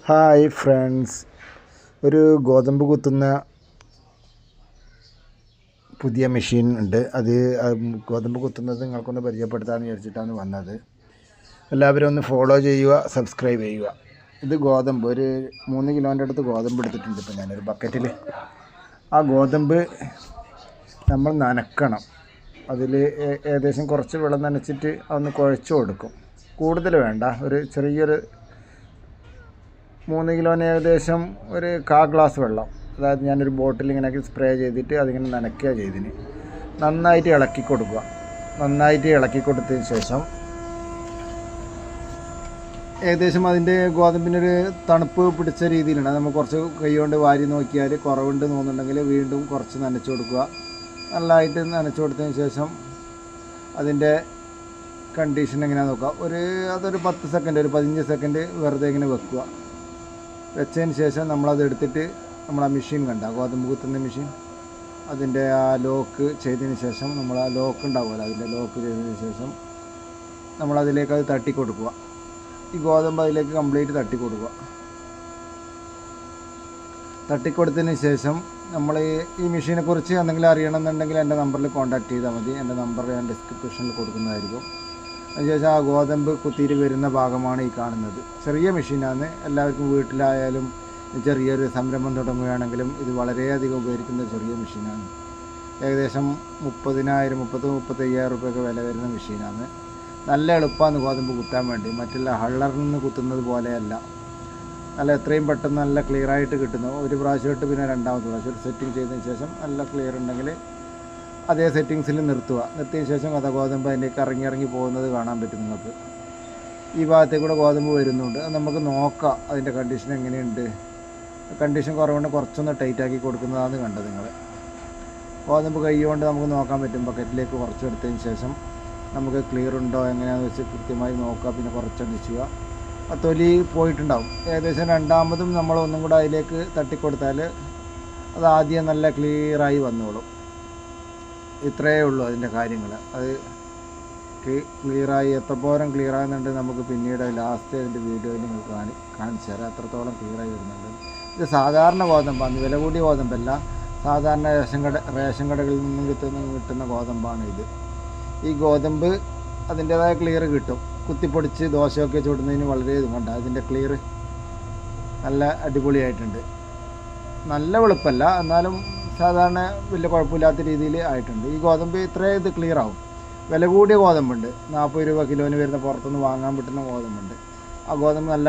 Hi friends, ഒരു ഗോതമ്പ് കുത്തുന്ന പുതിയ മെഷീൻ ഉണ്ട്. ഗോതമ്പ് കുത്തുന്നത് നിങ്ങൾക്കൊന്ന് പരിചയപ്പെടുത്താമെന്ന് വിചാരിച്ചിട്ടാണ് വന്നത്. എല്ലാവരും ഒന്ന് ഫോളോ ചെയ്യുക, സബ്സ്ക്രൈബ് ചെയ്യുക. ഇത് ഗോതമ്പ് ഒരു 3 കിലോൻ്റെ അടുത്ത് ഗോതമ്പ് എടുത്തിട്ടുണ്ട്. ഇപ്പോൾ ഞാനൊരു ബക്കറ്റിൽ ആ ഗോതമ്പ് നമ്മൾ നനക്കണം. അതിൽ ഏകദേശം കുറച്ച് വെള്ളം നനച്ചിട്ട് അതൊന്ന് കുഴച്ച് കൊടുക്കും. കൂടുതൽ വേണ്ട, ഒരു ചെറിയൊരു 3 കിലോന് ഏകദേശം ഒരു 1/4 ഗ്ലാസ് വെള്ളം, അതായത് ഞാനൊരു ബോട്ടിൽ ഇങ്ങനെ സ്പ്രേ ചെയ്തിട്ട് അതിങ്ങനെ നനയ്ക്കുക ചെയ്തിന്. നന്നായിട്ട് ഇളക്കി കൊടുക്കുക. നന്നായിട്ട് ഇളക്കി കൊടുത്തതിന് ശേഷം ഏകദേശം അതിൻ്റെ ഗോതമ്പിനൊരു തണുപ്പ് പിടിച്ച രീതിയിലാണ്. നമ്മൾ കുറച്ച് കൈ കൊണ്ട് വാരി നോക്കിയാൽ കുറവുണ്ട് തോന്നുന്നുണ്ടെങ്കിൽ വീണ്ടും കുറച്ച് നനച്ച് കൊടുക്കുക. നല്ലതായിട്ട് നനച്ച് കൊടുത്തതിന് ശേഷം അതിൻ്റെ കണ്ടീഷൻ എങ്ങനെയാണെന്ന് നോക്കുക. അതൊരു 10 സെക്കൻഡ്, ഒരു 15 സെക്കൻഡ് വെറുതെ ഇങ്ങനെ വെക്കുക. വെച്ചതിന് ശേഷം നമ്മളത് എടുത്തിട്ട് ആ മെഷീൻ ഗോതമ്പ് കുത്തുന്ന മെഷീൻ, അതിൻ്റെ ആ ലോക്ക് ചെയ്തതിന് ശേഷം നമ്മൾ ആ ലോക്ക് ഉണ്ടാവുമല്ലോ, അതിൻ്റെ ലോക്ക് ചെയ്തതിന് ശേഷം നമ്മളതിലേക്ക് അത് തട്ടി കൊടുക്കുക. ഈ ഗോതമ്പ് അതിലേക്ക് കംപ്ലീറ്റ് തട്ടി കൊടുക്കുക. തട്ടിക്കൊടുത്തതിന് ശേഷം നമ്മൾ ഈ മെഷീനെക്കുറിച്ച് എന്തെങ്കിലും അറിയണമെന്നുണ്ടെങ്കിൽ എൻ്റെ നമ്പറിൽ കോൺടാക്ട് ചെയ്താൽ മതി. എൻ്റെ നമ്പർ ഞാൻ ഡിസ്ക്രിപ്ഷനിൽ കൊടുക്കുന്നതായിരിക്കും. അതിനുശേഷം ആ ഗോതമ്പ് കുത്തിയിട്ട് വരുന്ന ഭാഗമാണ് ഈ കാണുന്നത്. ചെറിയ മെഷീനാണ്. എല്ലാവർക്കും വീട്ടിലായാലും ചെറിയൊരു സംരംഭം തുടങ്ങുകയാണെങ്കിലും ഇത് വളരെയധികം ഉപകരിക്കുന്ന ചെറിയ മെഷീനാണ്. ഏകദേശം 30,000-35,000 രൂപയൊക്കെ വില വരുന്ന മെഷീനാണ്. നല്ല എളുപ്പമാണ് ഗോതമ്പ് കുത്താൻ വേണ്ടി. മറ്റുള്ള ഹള്ളറിൽ നിന്ന് കുത്തുന്നത് പോലെയല്ല. നല്ല എത്രയും പെട്ടെന്ന് നല്ല ക്ലിയറായിട്ട് കിട്ടുന്നു. ഒരു പ്രാവശ്യം ഇട്ട് പിന്നെ രണ്ടാമത്തെ പ്രാവശ്യം സെറ്റിംഗ് ചെയ്തതിന് ശേഷം നല്ല ക്ലിയർ ഉണ്ടെങ്കിൽ അതേ സെറ്റിങ്സിൽ നിർത്തിയതിന് ശേഷം ഗോതമ്പ് അതിലേക്ക് ഇറങ്ങി പോകുന്നത് കാണാൻ പറ്റും നിങ്ങൾക്ക്. ഈ ഭാഗത്തേക്ക് കൂടെ ഗോതമ്പ് വരുന്നുണ്ട്. അത് നമുക്ക് നോക്കാം അതിൻ്റെ കണ്ടീഷൻ എങ്ങനെയുണ്ട്. കണ്ടീഷൻ കുറവുണ്ട്, കുറച്ചൊന്ന് ടൈറ്റാക്കി കൊടുക്കുന്നതാണ് കണ്ടത് നിങ്ങൾ. ഗോതമ്പ് കൈ കൊണ്ട് നമുക്ക് നോക്കാൻ പറ്റും. ബക്കറ്റിലേക്ക് കുറച്ചെടുത്തതിന് ശേഷം നമുക്ക് ക്ലിയർ ഉണ്ടോ എങ്ങനെയാണെന്ന് വെച്ച് കൃത്യമായി നോക്കുക. പിന്നെ കുറച്ചൊന്ന് ചെയ്യുക. ആ തൊലി പോയിട്ടുണ്ടാവും. ഏകദേശം രണ്ടാമതും നമ്മൾ ഒന്നും കൂടെ അതിലേക്ക് തട്ടിക്കൊടുത്താൽ അത് ആദ്യം നല്ല ക്ലിയറായി വന്നോളും. ഇത്രയേ ഉള്ളൂ അതിൻ്റെ കാര്യങ്ങൾ. അത് ക്ലിയറായി എത്രത്തോളം ക്ലിയറാകുന്നുണ്ട് നമുക്ക് പിന്നീട് ലാസ്റ്റ് അതിൻ്റെ വീഡിയോയിൽ നിങ്ങൾക്ക് കാണിച്ചു തരാം. എത്രത്തോളം ക്ലിയറായി വരുന്നുണ്ട്. ഇത് സാധാരണ ഗോതമ്പാണ്, വില കൂടിയ ഗോതമ്പല്ല. സാധാരണ റേഷൻ കടകളിൽ നിന്നും കിട്ടുന്ന ഗോതമ്പാണ് ഇത്. ഈ ഗോതമ്പ് അതിൻ്റേതായ ക്ലിയർ കിട്ടും. കുത്തിപ്പൊടിച്ച് ദോശയൊക്കെ ചുടുന്നതിന് വളരെ ഇതുകൊണ്ട് അതിൻ്റെ ക്ലിയർ നല്ല അടിപൊളിയായിട്ടുണ്ട്. നല്ല വെളുപ്പല്ല, എന്നാലും സാധാരണ വലിയ കുഴപ്പമില്ലാത്ത രീതിയിൽ ആയിട്ടുണ്ട്. ഈ ഗോതമ്പ് ഇത്രയും ഇത് ക്ലിയർ ആവും. വില കൂടിയ ഗോതമ്പുണ്ട്, 40 രൂപ കിലോന് വരുന്ന പുറത്തുനിന്ന് വാങ്ങാൻ പറ്റുന്ന ഗോതമ്പുണ്ട്. ആ ഗോതമ്പ് നല്ല